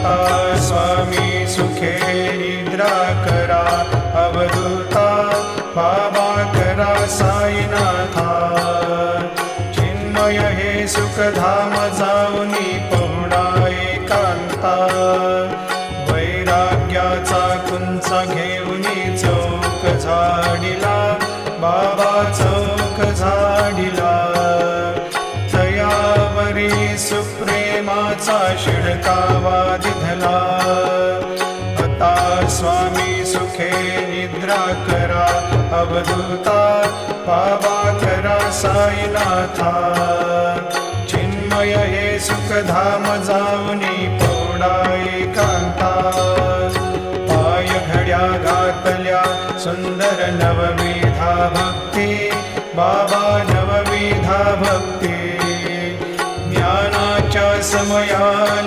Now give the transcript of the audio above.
आता स्वामी सुखे निद्रा करा, अवधूता बाबा करा साईनाथा। चिन्मय हे सुखधाम जाऊनी पहुडा एकांता, वैराग्याचा कुंचा घेऊनी चौक झाडिला, बाबा चौक झाडिला। तयावरी सुप्रेमाचा शिडकावा दिधला, आता स्वामी सुखे निद्रा करा, अवधूता बाबा करा साईनाथा। चिन्मय हे सुखधाम जाऊनी पहुडा एकांता, पाय घड्या घातल्या सुंदर नवविधा भक्ती, बाबा नवविधा भक्ती। ज्ञानाच्या समयाला